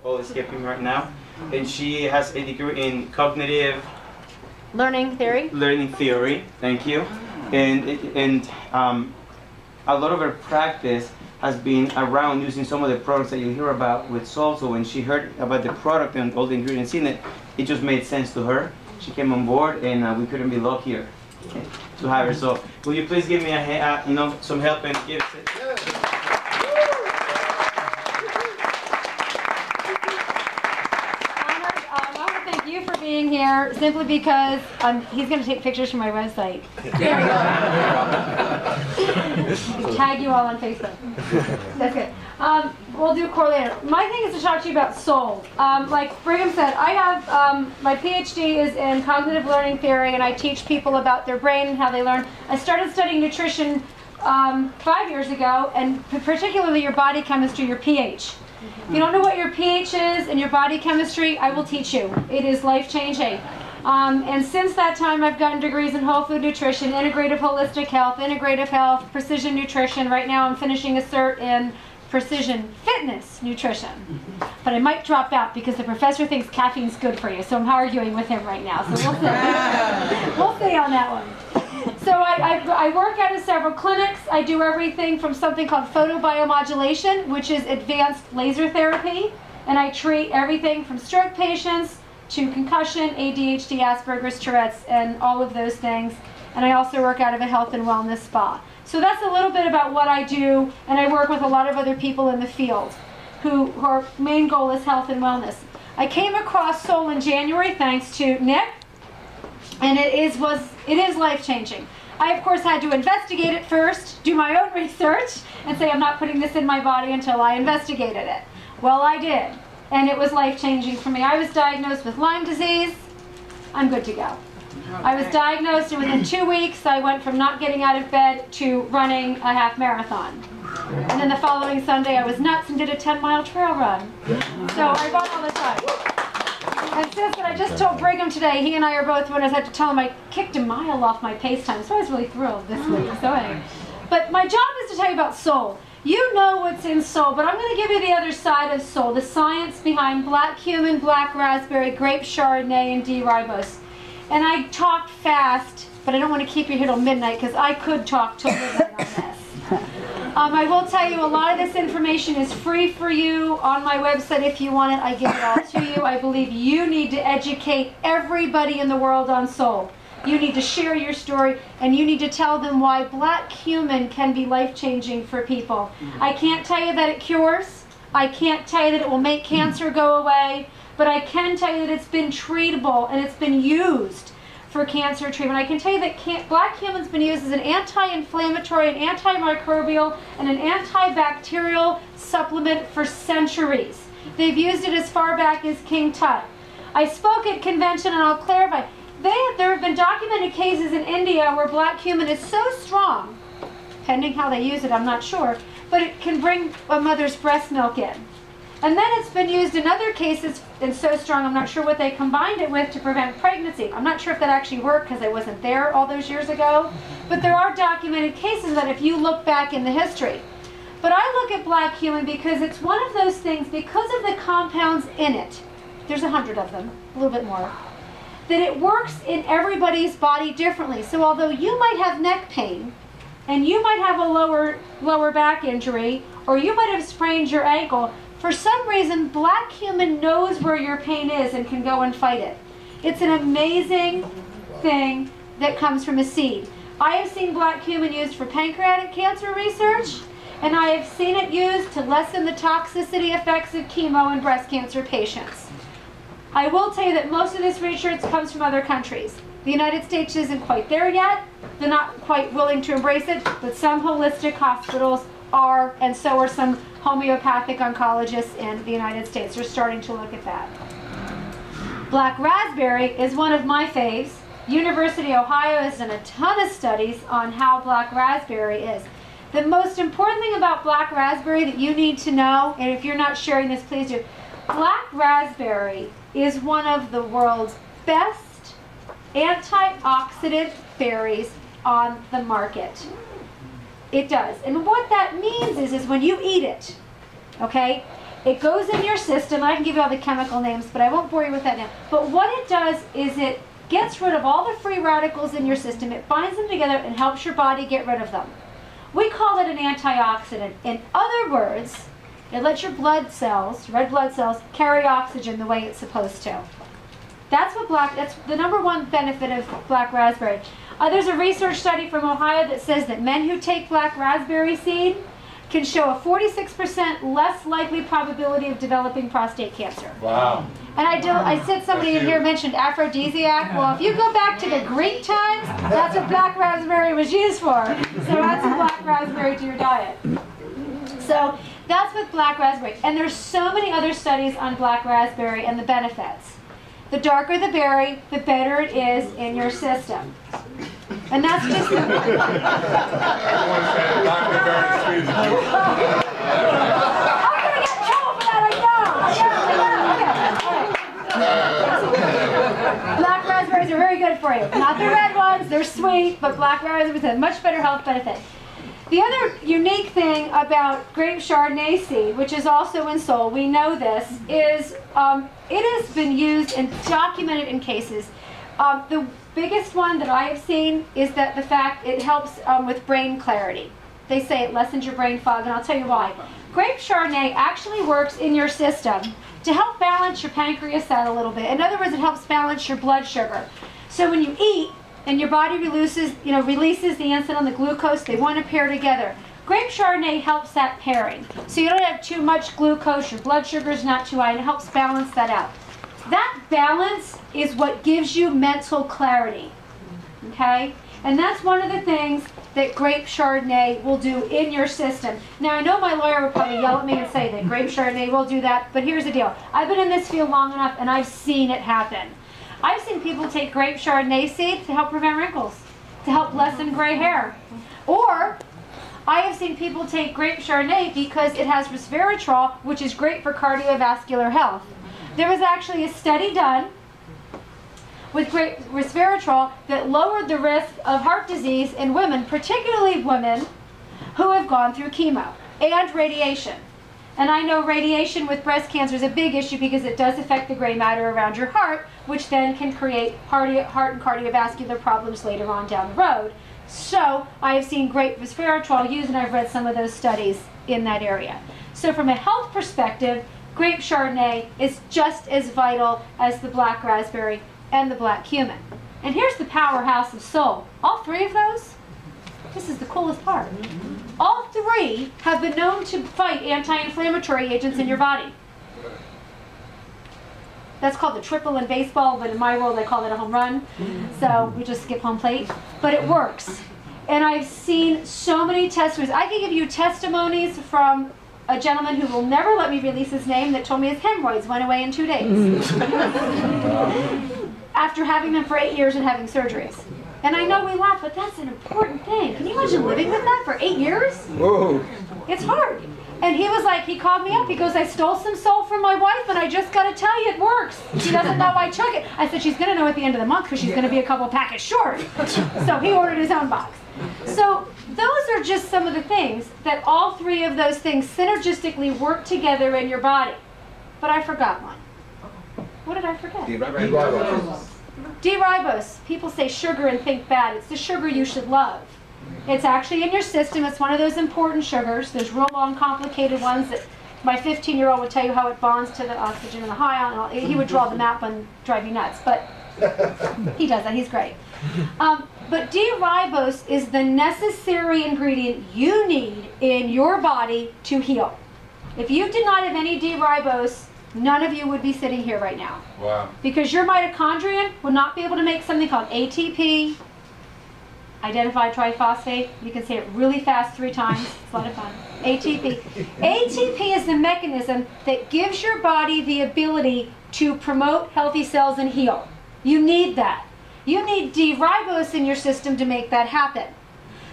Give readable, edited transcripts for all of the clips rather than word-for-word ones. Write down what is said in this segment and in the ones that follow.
all escaping right now. And she has a degree in cognitive learning theory. Thank you. And a lot of her practice has been around using some of the products that you hear about with salt. So when she heard about the product and all the ingredients in it, it just made sense to her. She came on board, and we couldn't be luckier to have her. So will you please give me some help and give it? Being here simply because he's going to take pictures for my website. There you go. Tag you all on Facebook. That's good. We'll do a core later. My thing is to talk to you about soul. Like Brigham said, I have my PhD is in cognitive learning theory, and I teach people about their brain and how they learn. I started studying nutrition 5 years ago, and particularly your body chemistry, your pH. If you don't know what your pH is and your body chemistry, I will teach you. It is life-changing. And since that time, I've gotten degrees in whole food nutrition, integrative holistic health, precision nutrition. Right now I'm finishing a cert in precision fitness nutrition. But I might drop out because the professor thinks caffeine's good for you, so I'm arguing with him right now. So we'll see. We'll see on that one. So I work out of several clinics. I do everything from something called photobiomodulation, which is advanced laser therapy. And I treat everything from stroke patients to concussion, ADHD, Asperger's, Tourette's, and all of those things. And I also work out of a health and wellness spa. So that's a little bit about what I do. And I work with a lot of other people in the field who our main goal is health and wellness. I came across Soul in January thanks to Nick. And it is life-changing. I, of course, had to investigate it first, do my own research, and say I'm not putting this in my body until I investigated it. Well, I did, and it was life-changing for me. I was diagnosed with Lyme disease. I'm good to go. I was diagnosed, and within 2 weeks, I went from not getting out of bed to running a half marathon. And then the following Sunday, I was nuts and did a 10-mile trail run. So I run all the time. And since I just told Brigham today, he and I are both winners. I had to tell him I kicked a mile off my pace time, so I was really thrilled this week. So anyway. But my job is to tell you about soul. You know what's in soul, but I'm going to give you the other side of soul, the science behind black cumin, black raspberry, grape chardonnay, and D-ribose. And I talk fast, but I don't want to keep you here till midnight because I could talk till midnight on this. I will tell you a lot of this information is free for you on my website. If you want it, I give it all to you. I believe you need to educate everybody in the world on soul. You need to share your story, and you need to tell them why black cumin can be life-changing for people. I can't tell you that it cures. I can't tell you that it will make cancer go away, but I can tell you that it's been treatable and it's been used for cancer treatment. I can tell you that black cumin's been used as an anti-inflammatory, an antimicrobial, and an antibacterial supplement for centuries. They've used it as far back as King Tut. I spoke at convention, and I'll clarify. There have been documented cases in India where black cumin is so strong, pending how they use it, I'm not sure, but it can bring a mother's breast milk in. And then it's been used in other cases, and so strong, I'm not sure what they combined it with to prevent pregnancy. I'm not sure if that actually worked because I wasn't there all those years ago. But there are documented cases that if you look back in the history. But I look at black cumin because it's one of those things, because of the compounds in it, there's 100 of them, a little bit more, that it works in everybody's body differently. So although you might have neck pain, and you might have a lower back injury, or you might have sprained your ankle, for some reason, black cumin knows where your pain is and can go and fight it. It's an amazing thing that comes from a seed. I have seen black cumin used for pancreatic cancer research, and I have seen it used to lessen the toxicity effects of chemo in breast cancer patients. I will tell you that most of this research comes from other countries. The United States isn't quite there yet. They're not quite willing to embrace it, but some holistic hospitals are, and so are some homeopathic oncologists in the United States. They're starting to look at that. Black raspberry is one of my faves. University of Ohio has done a ton of studies on how black raspberry is. The most important thing about black raspberry that you need to know, and if you're not sharing this, please do, black raspberry is one of the world's best antioxidant berries on the market. It does. And what that means is when you eat it, okay, It goes in your system. I can give you all the chemical names, but I won't bore you with that now. But what it does is it gets rid of all the free radicals in your system. It binds them together and helps your body get rid of them. We call it an antioxidant. In other words, it lets your blood cells, red blood cells, carry oxygen the way it's supposed to. That's the number one benefit of black raspberry. There's a research study from Ohio that says that men who take black raspberry seed can show a 46% less likely probability of developing prostate cancer. Wow. And I said somebody in here mentioned aphrodisiac. Well, if you go back to the Greek times, that's what black raspberry was used for. So add some black raspberry to your diet. So that's with black raspberry. And there's so many other studies on black raspberry and the benefits. The darker the berry, the better it is in your system. And that's just Everyone said Dr. Berry sweet as a juice. I'm going to get in trouble for that, I know. Okay. Black raspberries are very good for you. Not the red ones, they're sweet, but black raspberries have much better health benefit. The other unique thing about grape Chardonnay seed, which is also in Sol, we know this, is it has been used and documented in cases. The biggest one that I have seen is that the fact it helps with brain clarity. They say it lessens your brain fog, and I'll tell you why. Grape Chardonnay actually works in your system to help balance your pancreas out a little bit. In other words, it helps balance your blood sugar. So when you eat, and your body releases the insulin, the glucose, they want to pair together. Grape Chardonnay helps that pairing. So you don't have too much glucose, your blood sugar is not too high, and it helps balance that out. That balance is what gives you mental clarity, okay? And that's one of the things that grape Chardonnay will do in your system. Now, I know my lawyer would probably yell at me and say that grape Chardonnay will do that, but here's the deal. I've been in this field long enough, and I've seen it happen. I've seen people take grape Chardonnay seed to help prevent wrinkles, to help lessen gray hair. Or, I have seen people take grape Chardonnay because it has resveratrol, which is great for cardiovascular health. There was actually a study done with grape resveratrol that lowered the risk of heart disease in women, particularly women who have gone through chemo and radiation. And I know radiation with breast cancer is a big issue because it does affect the gray matter around your heart, which then can create heart and cardiovascular problems later on down the road. So I have seen grape resveratrol used, and I've read some of those studies in that area. So from a health perspective, grape Chardonnay is just as vital as the black raspberry and the black cumin. And here's the powerhouse of Sol. All three of those, this is the coolest part. All three have been known to fight anti-inflammatory agents in your body. That's called the triple in baseball, but in my world I call it a home run. So we just skip home plate. But it works. And I've seen so many testimonies. I can give you testimonies from a gentleman who will never let me release his name that told me his hemorrhoids went away in 2 days. After having them for 8 years and having surgeries. And I know we laugh, but that's an important thing. Can you imagine living with that for 8 years? Whoa. It's hard. And he was like, he called me up. He goes, I stole some Sol from my wife, and I just got to tell you, it works. She doesn't know I took it. I said, she's going to know at the end of the month because she's going to be a couple packets short. So he ordered his own box. So those are just some of the things that all three of those things synergistically work together in your body. But I forgot one. What did I forget? D-ribose. People say sugar and think bad. It's the sugar you should love. It's actually in your system. It's one of those important sugars. There's real long, complicated ones that my 15-year-old would tell you how it bonds to the oxygen and the ion. He would draw the map and drive you nuts, but he does that. He's great. But D-ribose is the necessary ingredient you need in your body to heal. If you did not have any D-ribose, none of you would be sitting here right now. Wow. Because your mitochondrion would not be able to make something called ATP, identified triphosphate. You can say it really fast 3 times. It's a lot of fun. ATP. ATP is the mechanism that gives your body the ability to promote healthy cells and heal. You need that. You need D-ribose in your system to make that happen.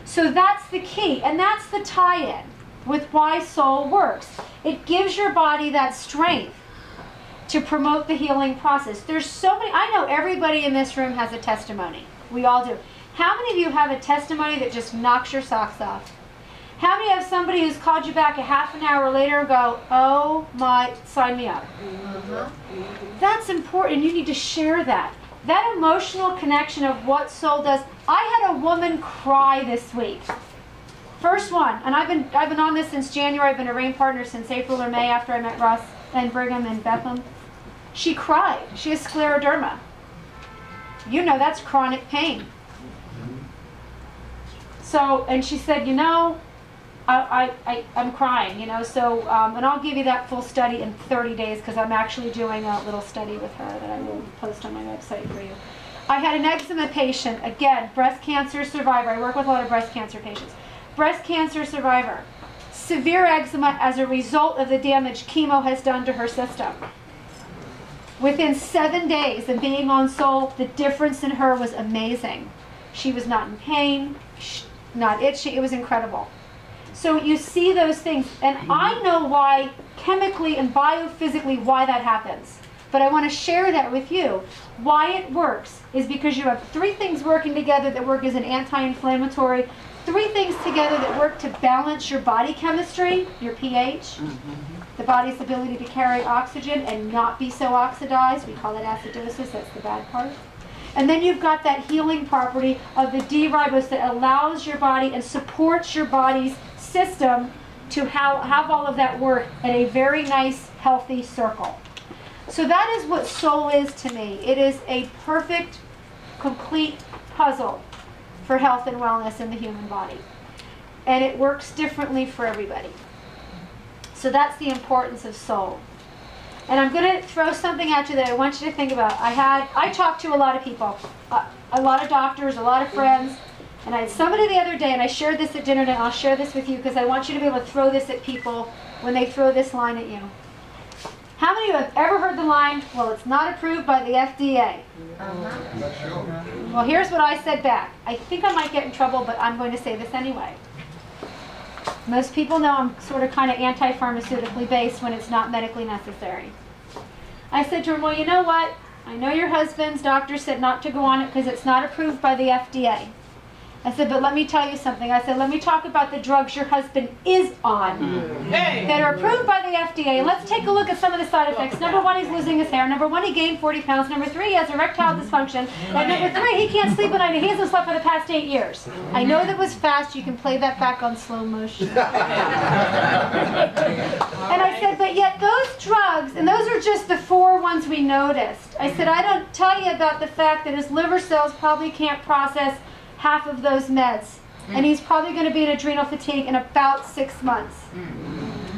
So that's the key, and that's the tie-in with why Sol works. It gives your body that strength to promote the healing process. There's so many, I know everybody in this room has a testimony. We all do. How many of you have a testimony that just knocks your socks off? How many have somebody who's called you back a half an hour later and go, oh my, sign me up? That's important. You need to share that. That emotional connection of what soul does. I had a woman cry this week. First one, and I've been on this since January. I've been a RAIN partner since April or May after I met Russ and Brigham and Bethlehem. She cried. She has scleroderma. You know that's chronic pain. So, and she said, you know, I'm crying, you know, so, and I'll give you that full study in 30 days because I'm actually doing a little study with her that I will post on my website for you. I had an eczema patient, again, breast cancer survivor. I work with a lot of breast cancer patients. Breast cancer survivor. Severe eczema as a result of the damage chemo has done to her system. Within 7 days of being on Soul, the difference in her was amazing. She was not in pain, not itchy. It was incredible. So you see those things, and I know why, chemically and biophysically, why that happens. But I want to share that with you. Why it works is because you have 3 things working together that work as an anti-inflammatory, 3 things together that work to balance your body chemistry, your pH, the body's ability to carry oxygen and not be so oxidized. We call it acidosis, that's the bad part. And then you've got that healing property of the D-ribose that allows your body and supports your body's system to have all of that work in a very nice, healthy circle. So that is what Soul is to me. It is a perfect, complete puzzle for health and wellness in the human body. And it works differently for everybody. So that's the importance of Soul. And I'm going to throw something at you that I want you to think about. I talked to a lot of people, a lot of doctors, a lot of friends, and I had somebody the other day, and I shared this at dinner, and I'll share this with you because I want you to be able to throw this at people when they throw this line at you. How many of you have ever heard the line, well, it's not approved by the FDA? Well, here's what I said back. I think I might get in trouble, but I'm going to say this anyway. Most people know I'm sort of kind of anti-pharmaceutically based when it's not medically necessary. I said to him, well, you know what? I know your husband's doctor said not to go on it because it's not approved by the FDA. I said, but let me tell you something. I said, let me talk about the drugs your husband is on that are approved by the FDA. And let's take a look at some of the side effects. Number 1, he's losing his hair. Number 1, he gained 40 pounds. Number 3, he has erectile dysfunction. And number 3, he can't sleep at night. He hasn't slept for the past 8 years. I know that was fast. You can play that back on slow motion. And I said, but yet those drugs, and those are just the 4 ones we noticed. I said, I don't tell you about the fact that his liver cells probably can't process half of those meds. And he's probably going to be in adrenal fatigue in about 6 months.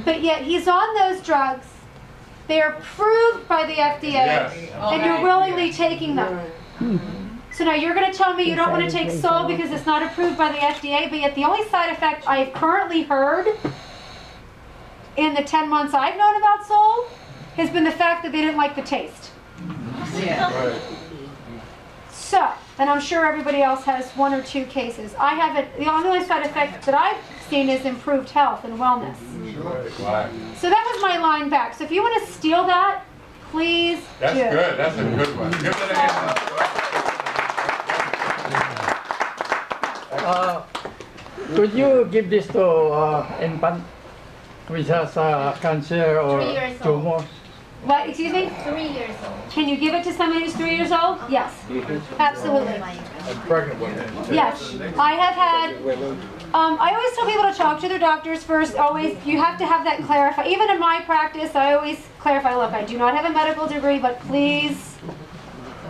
But yet he's on those drugs. They're approved by the FDA. Yes. And you're willingly taking them. So now you're going to tell me you don't want to take Soul because it's not approved by the FDA, but yet the only side effect I have currently heard in the 10 months I've known about Soul has been the fact that they didn't like the taste. Yeah. Right. So, and I'm sure everybody else has 1 or 2 cases. I haven't, the only side effect that I've seen is improved health and wellness. Sure. So that was my line back. So if you want to steal that, please That's do. good. That's a good one. Give it a hand. Could you give this to infant which has cancer or 3 years old. tumors? What, excuse me? 3 years old. Can you give it to somebody who's 3 years old? Yes, absolutely. A pregnant woman. Yes, I have had, I always tell people to talk to their doctors first. Always, you have to have that clarified. Even in my practice, I always clarify, look, I do not have a medical degree, but please,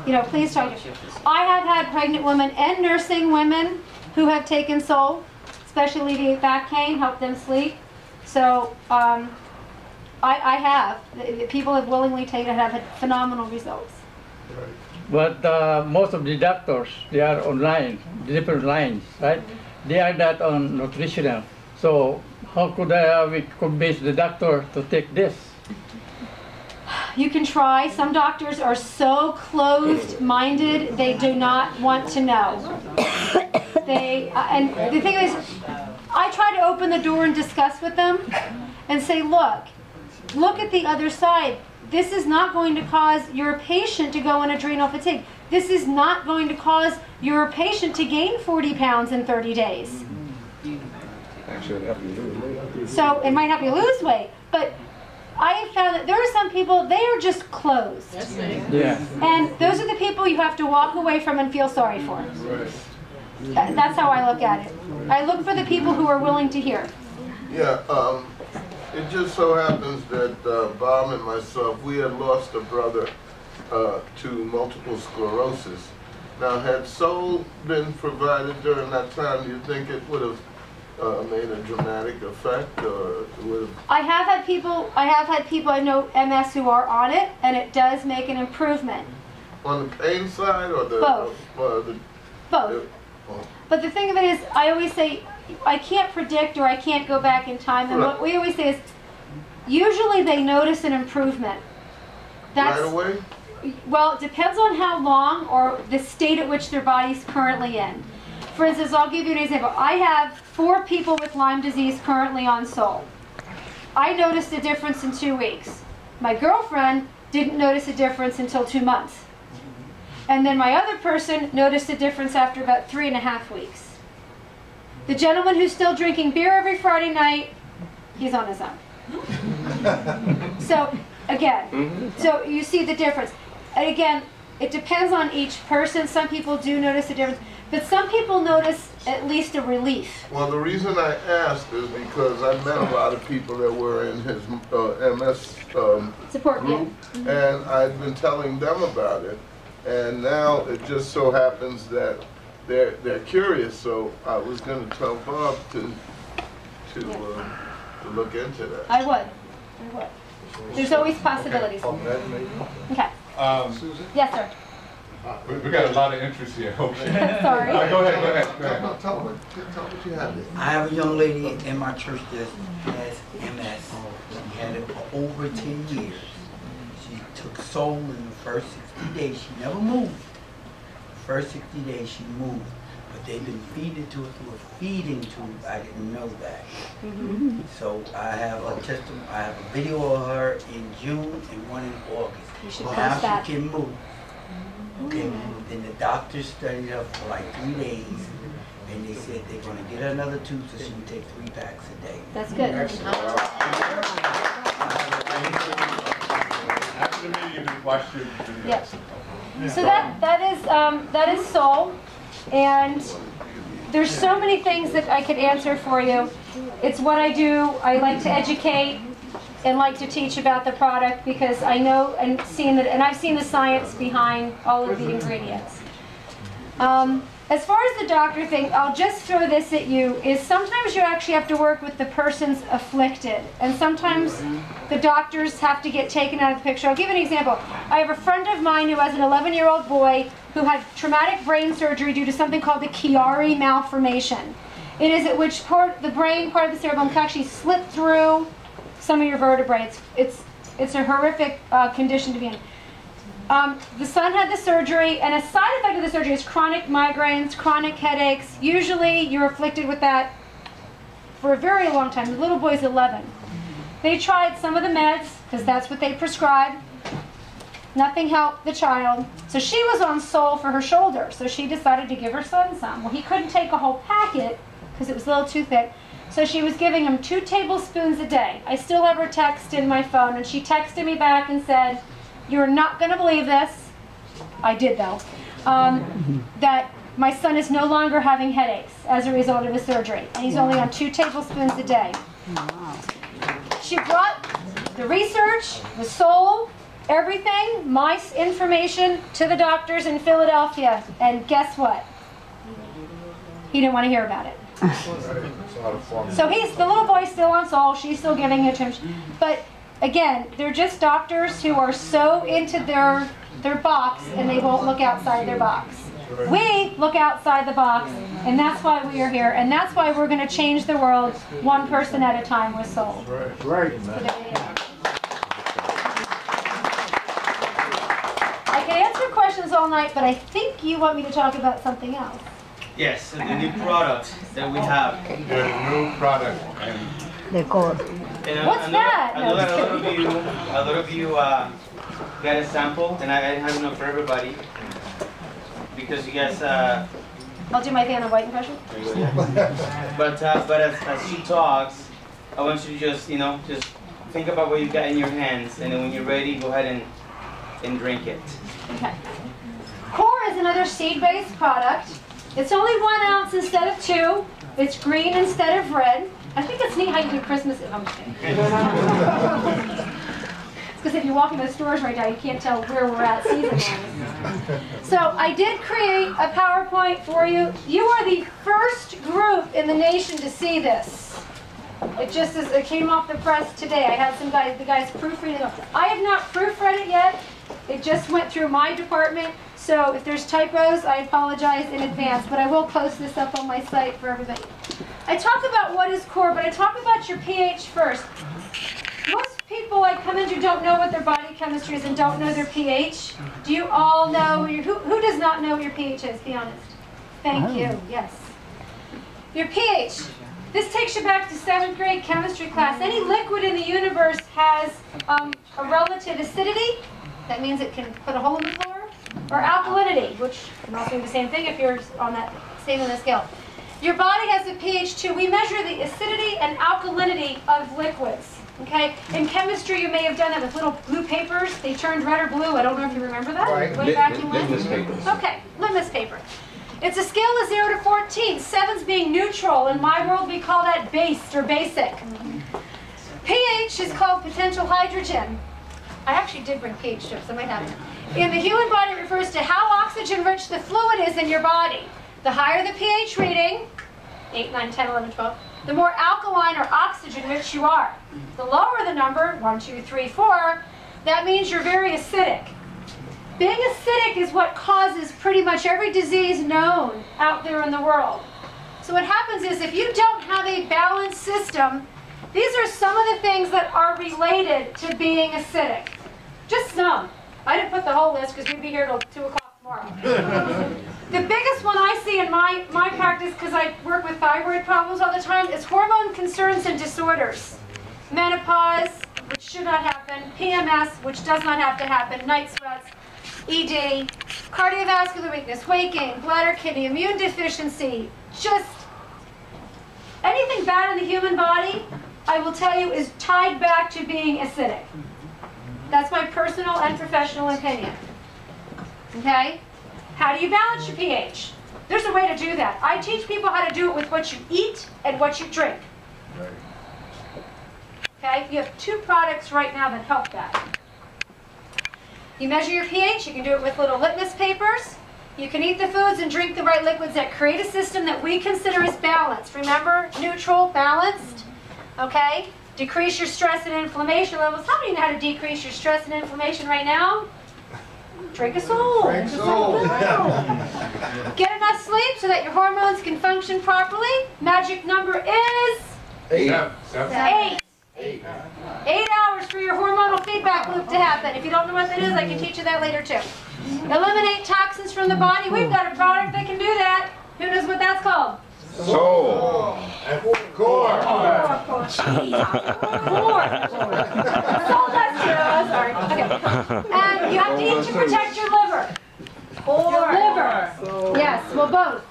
you know, please talk. I have had pregnant women and nursing women who have taken Soul, especially alleviate back pain, help them sleep. So, I have. People have willingly taken it, have had phenomenal results. But most of the doctors, they are online, different lines, right? They are not on nutritional. So how could we convince the doctor to take this? You can try. Some doctors are so closed-minded, they do not want to know. And the thing is, I try to open the door and discuss with them and say, look at the other side. This is not going to cause your patient to go in adrenal fatigue. This is not going to cause your patient to gain 40 pounds in 30 days. So it might help you lose weight, but I have found that there are some people, they are just closed. Yeah. And those are the people you have to walk away from and feel sorry for. That's how I look at it. I look for the people who are willing to hear. Yeah, it just so happens that Bob and myself, we had lost a brother to multiple sclerosis. Now, had Soul been provided during that time, do you think it would have made a dramatic effect, or would have? I have had people I know MS who are on it, and it does make an improvement. On the pain side, or the Both. Both. But the thing of it is, I always say, I can't predict or I can't go back in time. And what we always say is, usually they notice an improvement. Right away? Well, it depends on how long or the state at which their body's currently in. For instance, I'll give you an example. I have 4 people with Lyme disease currently on Soul. I noticed a difference in 2 weeks. My girlfriend didn't notice a difference until 2 months. And then my other person noticed a difference after about 3.5 weeks. The gentleman who's still drinking beer every Friday night, he's on his own. So, again, so you see the difference. And again, it depends on each person. Some people do notice a difference, but some people notice at least a relief. Well, the reason I asked is because I met a lot of people that were in his MS Support group, and I've been telling them about it. And now it just so happens that they're curious, so I was going to tell Bob to look into that. I would. There's always possibilities. Okay. Yes, sir. We got a lot of interest here. Okay. Sorry. Go ahead. Tell what you have. I have a young lady in my church that has MS. She had it for over 10 years. She took Soul in the first 60 days. She never moved. The first 60 days she moved. But they've been feeding to her through a feeding tube. I didn't know that. So I have a testimony. I have a video of her in June and one in August. You should now post that. she can move. Okay, then the doctors studied her for like 3 days, and they said they're going to get her another tube so she can take 3 packs a day. That's good. After the meeting, the question. Yep. So that is Soul, and there's so many things that I could answer for you. It's what I do. I like to educate and like to teach about the product because I know and I've seen the science behind all of the ingredients. As far as the doctor thing, I'll just throw this at you, is sometimes you actually have to work with the person's afflicted, and sometimes the doctors have to get taken out of the picture. I'll give you an example. I have a friend of mine who has an 11-year-old boy who had traumatic brain surgery due to something called the Chiari malformation. It is at which the brain part of the cerebellum can actually slip through some of your vertebrae. It's a horrific condition to be in. The son had the surgery, and a side effect of the surgery is chronic migraines, chronic headaches. Usually you're afflicted with that for a very long time. The little boy's 11. They tried some of the meds, because that's what they prescribed. Nothing helped the child. So she was on Soul for her shoulder, so she decided to give her son some. Well, he couldn't take a whole packet, because it was a little too thick. So she was giving him 2 tablespoons a day. I still have her text in my phone, and she texted me back and said, "You're not going to believe this." I did, though. That my son is no longer having headaches as a result of his surgery, and he's only on 2 tablespoons a day. She brought the research, the Soul, everything, my information to the doctors in Philadelphia, and guess what? He didn't want to hear about it. So the little boy's still on Soul, she's still giving it to him. But again, they're just doctors who are so into their box and they won't look outside their box. We look outside the box, and that's why we are here, and that's why we're going to change the world one person at a time with Soul. Right. I can answer questions all night, but I think you want me to talk about something else. Yes, the new product that we have. There's a new product. And What's that? I know that a lot of you got a sample, and I didn't have enough for everybody because you guys I'll do my Vanna White impression. But as she talks, I want you to just, just think about what you've got in your hands, and then when you're ready, go ahead and drink it. Okay. Core is another seed-based product. It's only 1 ounce instead of 2. It's green instead of red. I think it's neat how you do Christmas. I'm just kidding. It's because if you walk in the stores right now, you can't tell where we're at season-wise. So I did create a PowerPoint for you. You are the first group in the nation to see this. It came off the press today. I had the guys proofreading it. I have not proofread it yet. It just went through my department. So if there's typos, I apologize in advance, but I will post this up on my site for everybody. I talk about what is core, but I talk about your pH first. Most people I come into don't know what their body chemistry is and don't know their pH. Do you all know, who does not know what your pH is? Be honest. Thank you, yes. Your pH. This takes you back to 7th grade chemistry class. Any liquid in the universe has a relative acidity. That means it can put a hole in the floor. Or alkalinity, which can also be the same thing if you're on that same on the scale. Your body has a pH too. We measure the acidity and alkalinity of liquids. Okay? In chemistry, you may have done that with little blue papers. They turned red or blue. I don't know if you remember that. Right. Way back in when. Litmus papers. Okay, litmus paper. It's a scale of 0 to 14. 7's being neutral. In my world, we call that base or basic. pH is called potential hydrogen. I actually did bring pH strips. I might have it. In the human body, it refers to how oxygen-rich the fluid is in your body. The higher the pH reading, 8, 9, 10, 11, 12, the more alkaline or oxygen-rich you are. The lower the number, 1, 2, 3, 4, that means you're very acidic. Being acidic is what causes pretty much every disease known out there in the world. So what happens is if you don't have a balanced system, these are some of the things that are related to being acidic. Just some. I didn't put the whole list because we'd be here till 2 o'clock tomorrow. The biggest one I see in my practice, because I work with thyroid problems all the time, is hormone concerns and disorders. Menopause, which should not happen. PMS, which does not have to happen. Night sweats. ED. Cardiovascular weakness. Weight gain. Bladder, kidney. Immune deficiency. Just anything bad in the human body, I will tell you, is tied back to being acidic. That's my personal and professional opinion. Okay? How do you balance your pH? There's a way to do that. I teach people how to do it with what you eat and what you drink. Okay? You have 2 products right now that help that. You measure your pH. You can do it with little litmus papers. You can eat the foods and drink the right liquids that create a system that we consider as balanced. Remember, neutral, balanced. Okay? Decrease your stress and inflammation levels. How many know how to decrease your stress and inflammation right now? Drink a Sol. Drink Sol. Get enough sleep so that your hormones can function properly. Magic number is 8. 7. 8. 8 hours for your hormonal feedback loop to happen. If you don't know what that is, I can teach you that later too. Eliminate toxins from the body. We've got a product that can do that. Who knows what that's called? Soul. Core. Core. Soul does too. Oh, sorry. Okay. And you have to eat to protect your liver. Your liver. Yes, well both.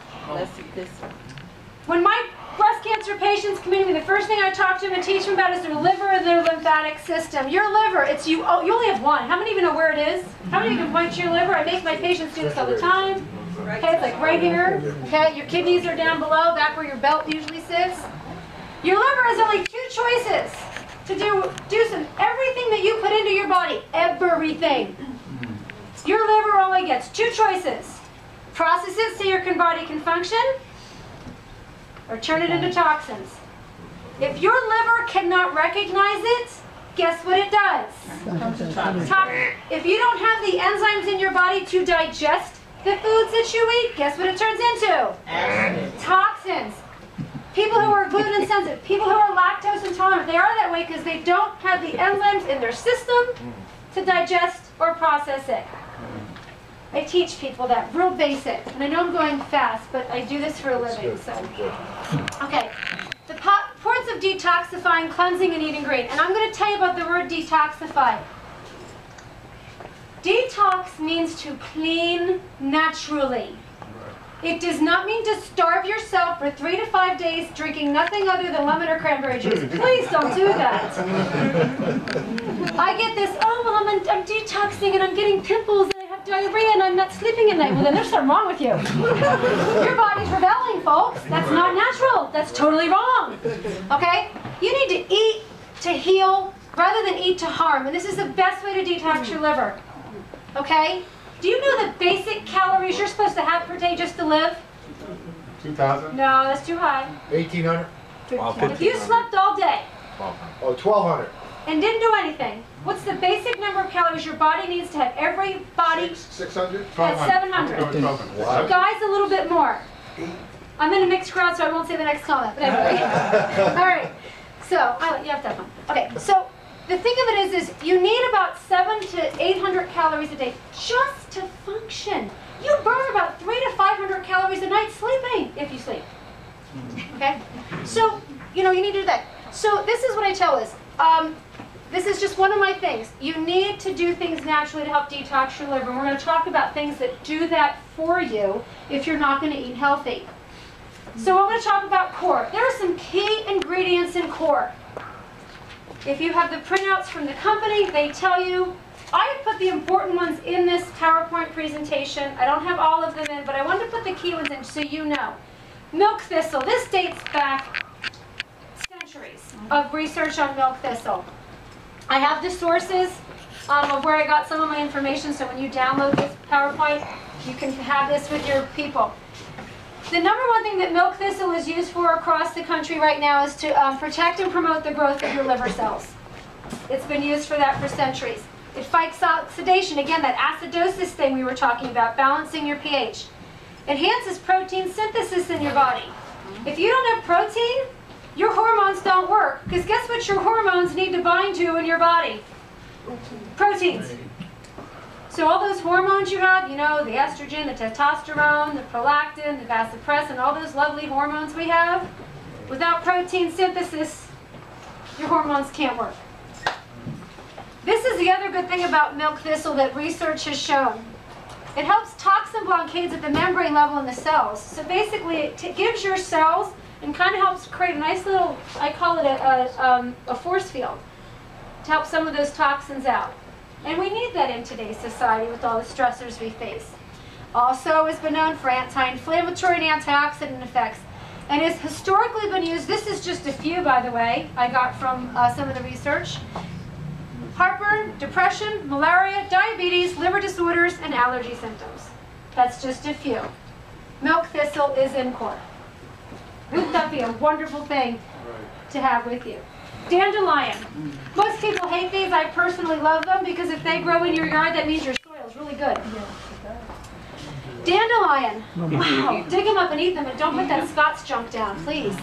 When my breast cancer patients come in to me, the first thing I talk to them and teach them about is their liver and their lymphatic system. Your liver, it's you. Oh, you only have one. How many even know where it is? How many can point to your liver? I make my patients do this all the time. Okay, it's like right here. Okay, your kidneys are down below, back where your belt usually sits. Your liver has only 2 choices to do everything that you put into your body. Everything. Your liver only gets 2 choices. Process it so your body can function, or turn it into toxins. If your liver cannot recognize it, guess what it does? If you don't have the enzymes in your body to digest the foods that you eat, guess what it turns into? Toxins. People who are gluten sensitive, people who are lactose intolerant, they are that way because they don't have the enzymes in their system to digest or process it. I teach people that, real basic. And I know I'm going fast, but I do this for a living. So, okay. The importance of detoxifying, cleansing, and eating green. And I'm going to tell you about the word detoxify. Detox means to clean naturally. It does not mean to starve yourself for 3 to 5 days drinking nothing other than lemon or cranberry juice. Please don't do that. I get this, oh, well, I'm detoxing and I'm getting pimples and I have diarrhea and I'm not sleeping at night. Well, then there's something wrong with you. Your body's rebelling, folks. That's not natural. That's totally wrong. Okay? You need to eat to heal rather than eat to harm. And this is the best way to detox your liver. Okay? Do you know the basic calories you're supposed to have per day just to live? 2,000? No, that's too high. 1,800? If you slept all day Oh, 1,200. and didn't do anything, what's the basic number of calories your body needs to have? Every body 600? has 700. What? Guys, a little bit more. I'm in a mixed crowd, so I won't say the next comment. But anyway. All right. So, you have to have fun. Okay, so the thing of it is you need about 700 to 800 calories a day just to function. You burn about 300 to 500 calories a night sleeping, if you sleep. Okay? So, you need to do that. So this is what I tell us. This is just one of my things. You need to do things naturally to help detox your liver. And we're going to talk about things that do that for you if you're not going to eat healthy. So I'm going to talk about core. There are some key ingredients in core. If you have the printouts from the company, they tell you. I have put the important ones in this PowerPoint presentation. I don't have all of them in, but I wanted to put the key ones in so you know. Milk thistle. This dates back centuries of research on milk thistle. I have the sources of where I got some of my information, so when you download this PowerPoint, you can have this with your people. The number one thing that milk thistle is used for across the country right now is to protect and promote the growth of your liver cells. It's been used for that for centuries. It fights oxidation, again, that acidosis thing we were talking about, balancing your pH. Enhances protein synthesis in your body. If you don't have protein, your hormones don't work, because guess what your hormones need to bind to in your body? Proteins. So all those hormones you have, the estrogen, the testosterone, the prolactin, the vasopressin, all those lovely hormones we have, without protein synthesis, your hormones can't work. This is the other good thing about milk thistle that research has shown. It helps toxin blockades at the membrane level in the cells. So basically, it gives your cells and kind of helps create a nice little, I call it a force field, to help some of those toxins out. And we need that in today's society with all the stressors we face. Also has been known for anti-inflammatory and antioxidant effects. And has historically been used, this is just a few, by the way, I got from some of the research. Heartburn, depression, malaria, diabetes, liver disorders, and allergy symptoms. That's just a few. Milk thistle is in core. Wouldn't that be a wonderful thing to have with you? Dandelion. Most people hate these. I personally love them because if they grow in your yard, that means your soil is really good. Dandelion. Wow. Dig them up and eat them, and don't put that Scott's junk down, please.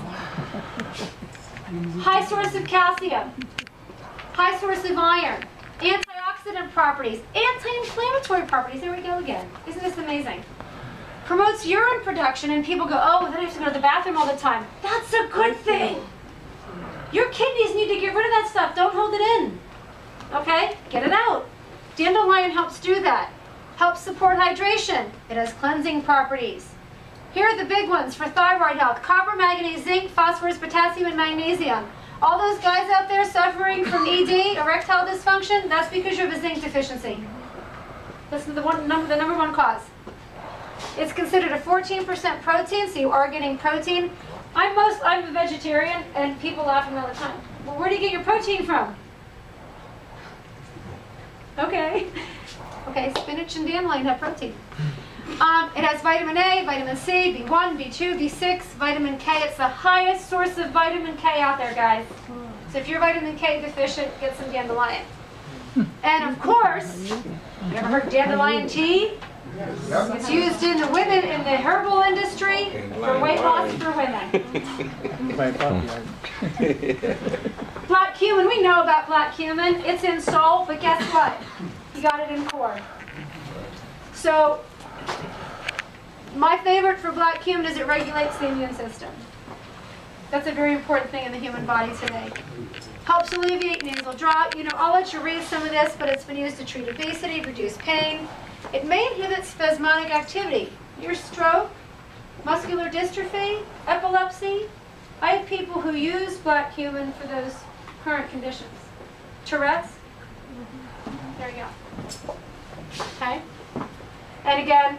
High source of calcium. High source of iron. Antioxidant properties. Anti-inflammatory properties. There we go again. Isn't this amazing? Promotes urine production, and people go, oh, then I have to go to the bathroom all the time. That's a good thing. Your kidneys need to get rid of that stuff. Don't hold it in. Okay? Get it out. Dandelion helps do that. Helps support hydration. It has cleansing properties. Here are the big ones for thyroid health. Copper, manganese, zinc, phosphorus, potassium, and magnesium. All those guys out there suffering from ED, erectile dysfunction, that's because you have a zinc deficiency. That's the number one cause. It's considered a 14% protein, so you are getting protein. I'm a vegetarian, and people laugh at me all the time. Well, where do you get your protein from? Okay. Okay, spinach and dandelion have protein. It has vitamin A, vitamin C, B1, B2, B6, vitamin K. It's the highest source of vitamin K out there, guys. So if you're vitamin K deficient, get some dandelion. And of course, you ever heard dandelion tea? It's used in the herbal industry for weight loss for women. Black cumin, we know about black cumin. It's in salt, but guess what? You got it in core. So, my favorite for black cumin is it regulates the immune system. That's a very important thing in the human body today. Helps alleviate nasal drought. I'll let you read some of this, but it's been used to treat obesity, reduce pain. It may inhibit spasmodic activity. Your stroke, muscular dystrophy, epilepsy. I have people who use black cumin for those current conditions. Tourette's. There you go. Okay? And again,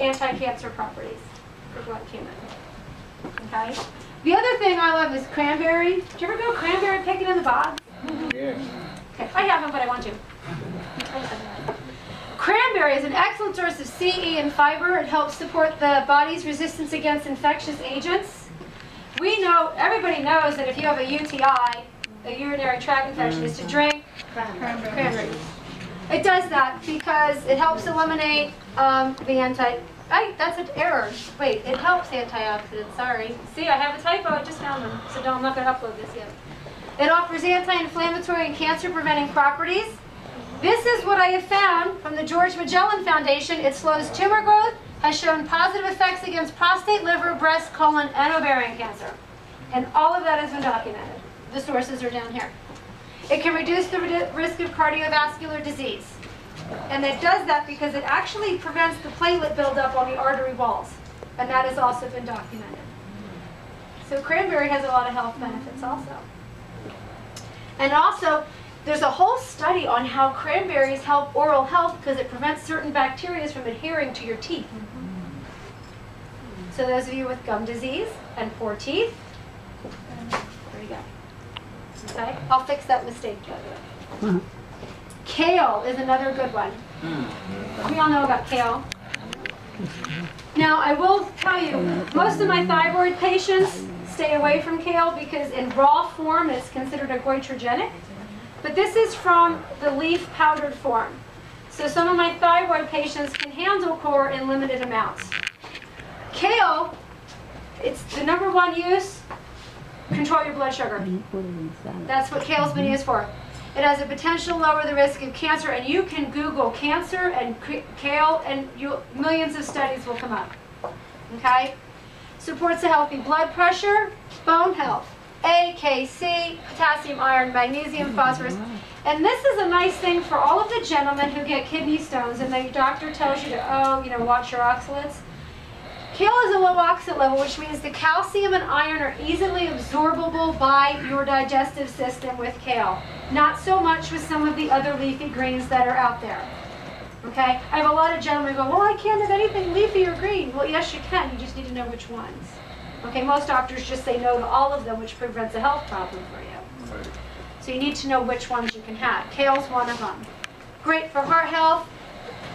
anti-cancer properties for black cumin. Okay? The other thing I love is cranberry. Did you ever go cranberry picking in the bog? Yes. Okay, I haven't, but I want to. Cranberry is an excellent source of C, E, and fiber. It helps support the body's resistance against infectious agents. We know, everybody knows that if you have a UTI, a urinary tract infection, is to drink cranberry. It does that because it helps eliminate that's an error. Wait, it helps antioxidants, sorry. See, I have a typo, I just found them, so I'm not going to upload this yet. It offers anti-inflammatory and cancer-preventing properties. This is what I have found from the George Magellan Foundation. It slows tumor growth, has shown positive effects against prostate, liver, breast, colon, and ovarian cancer. And all of that has been documented. The sources are down here. It can reduce the risk of cardiovascular disease. And it does that because it actually prevents the platelet buildup on the artery walls. And that has also been documented. So cranberry has a lot of health benefits also. And also, there's a whole study on how cranberries help oral health because it prevents certain bacteria from adhering to your teeth. So those of you with gum disease and poor teeth, there you go. Okay, I'll fix that mistake, by the way. Kale is another good one. We all know about kale. Now, I will tell you, most of my thyroid patients stay away from kale because in raw form it's considered a goitrogenic. But this is from the leaf powdered form. So some of my thyroid patients can handle core in limited amounts. Kale, it's the #1 use, control your blood sugar. That's what kale's been used for. It has a potential to lower the risk of cancer, and you can Google cancer and kale, and millions of studies will come up. Okay? Supports a healthy blood pressure, bone health, A, K, C, potassium, iron, magnesium, phosphorus. And this is a nice thing for all of the gentlemen who get kidney stones, and the doctor tells you to, watch your oxalates. Kale is a low oxalate level, which means the calcium and iron are easily absorbable by your digestive system with kale. Not so much with some of the other leafy greens that are out there. Okay? I have a lot of gentlemen who go, well, I can't have anything leafy or green. Well, yes, you can. You just need to know which ones. Okay, most doctors just say no to all of them, which prevents a health problem for you. Right. So you need to know which ones you can have. Kale's one of them. Great for heart health.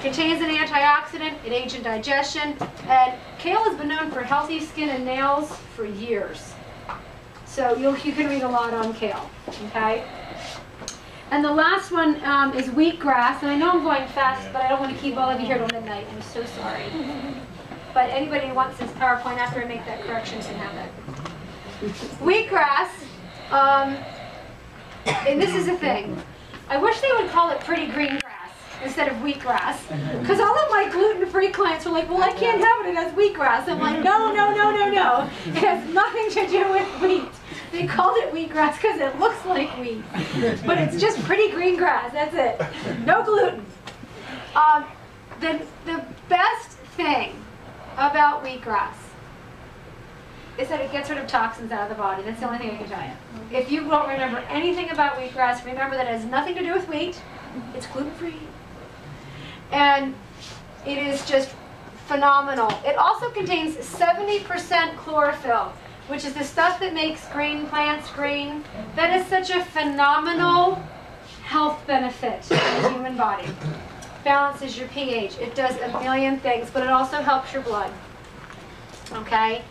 Contains an antioxidant, it aids in digestion, and kale has been known for healthy skin and nails for years. So you can read a lot on kale, okay? And the last one is wheatgrass, and I know I'm going fast, but I don't want to keep all of you here till midnight. I'm so sorry. But anybody who wants this PowerPoint after I make that correction can have it. Wheatgrass, and this is the thing. I wish they would call it pretty green grass instead of wheatgrass. Because all of my gluten-free clients were like, well, I can't have it, it has wheatgrass. I'm like, no, no, no, no, no. It has nothing to do with wheat. They called it wheatgrass because it looks like wheat. But it's just pretty green grass, that's it. No gluten. The best thing about wheatgrass is that it gets rid of toxins out of the body. That's the only thing I can tell you. If you don't remember anything about wheatgrass, remember that it has nothing to do with wheat. It's gluten-free. And it is just phenomenal. It also contains 70% chlorophyll, which is the stuff that makes green plants green. That is such a phenomenal health benefit in the human body. Balances your pH. It does a million things, but it also helps your blood. Okay?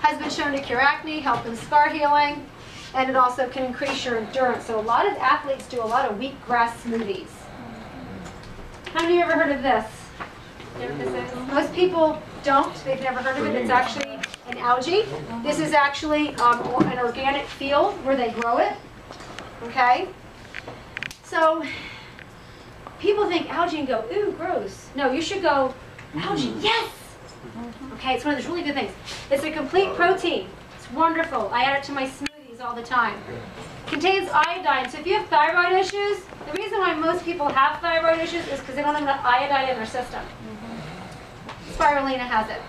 Has been shown to cure acne, help in scar healing, and it also can increase your endurance. So a lot of athletes do a lot of wheatgrass smoothies. How many of you ever heard of this? You know what this is? Most people don't. They've never heard of it. It's actually an algae. This is actually an organic field where they grow it. Okay? So people think algae and go, ooh, gross. No, you should go, algae, yes! Okay, it's one of those really good things. It's a complete protein. It's wonderful. I add it to my smoothies all the time. Contains iodine. So if you have thyroid issues, the reason why most people have thyroid issues is because they don't have enough iodine in their system. Spirulina has it.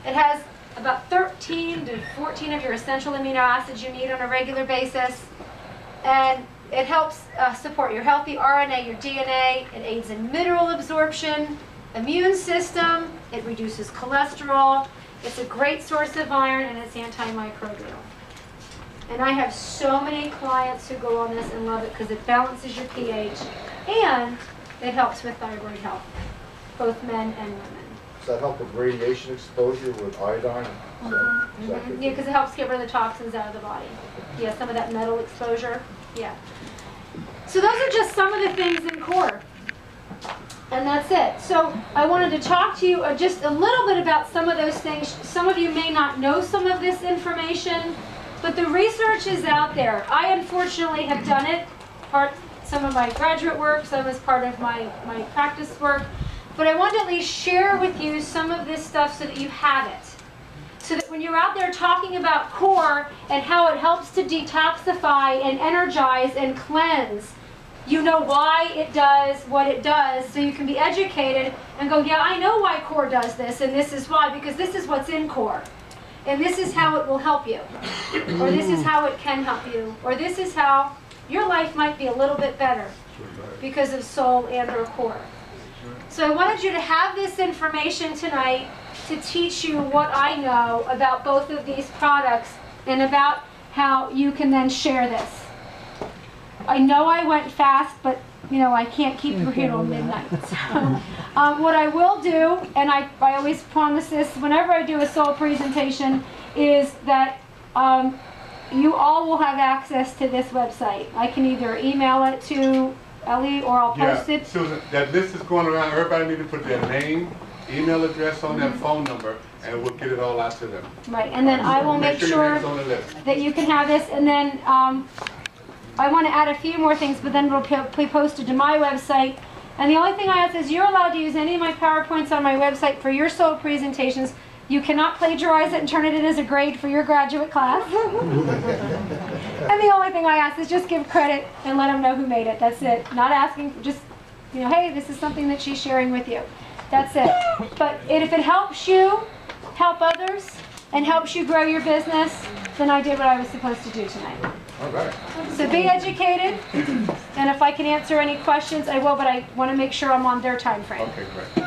It has about 13 to 14 of your essential amino acids you need on a regular basis. And it helps support your healthy RNA, your DNA. It aids in mineral absorption, immune system. It reduces cholesterol. It's a great source of iron, and it's antimicrobial. And I have so many clients who go on this and love it because it balances your pH and it helps with thyroid health, both men and women. Does that help with radiation exposure with iodine? Yeah, because it helps get rid of the toxins out of the body. Yeah, some of that metal exposure. Yeah. So those are just some of the things in core. And that's it. So I wanted to talk to you just a little bit about some of those things. Some of you may not know some of this information, but the research is out there. I unfortunately have done it, some of my graduate work, some as part of my practice work. But I want to at least share with you some of this stuff so that you have it. So that when you're out there talking about core and how it helps to detoxify and energize and cleanse, you know why it does what it does, so you can be educated and go, yeah, I know why core does this, and this is why, because this is what's in core. And this is how it will help you. Or this is how it can help you. Or this is how your life might be a little bit better because of soul and or core. So I wanted you to have this information tonight to teach you what I know about both of these products and about how you can then share this. I know I went fast, but you know, I can't keep you here till midnight. So, what I will do, and I always promise this whenever I do a soul presentation, is that you all will have access to this website. I can either email it to Ellie or I'll post it. Susan, that list is going around. Everybody need to put their name, email address on that phone number, and we'll get it all out to them. Right, and then I will make sure that you can have this, and then I want to add a few more things, but then it'll be posted to my website. And the only thing I ask is you're allowed to use any of my PowerPoints on my website for your soul presentations. You cannot plagiarize it and turn it in as a grade for your graduate class. And the only thing I ask is just give credit and let them know who made it. That's it. Not asking, just, you know, hey, this is something that she's sharing with you. That's it. But if it helps you help others and helps you grow your business, then I did what I was supposed to do tonight. All right. So be educated, and if I can answer any questions, I will, but I want to make sure I'm on their time frame. Okay, great.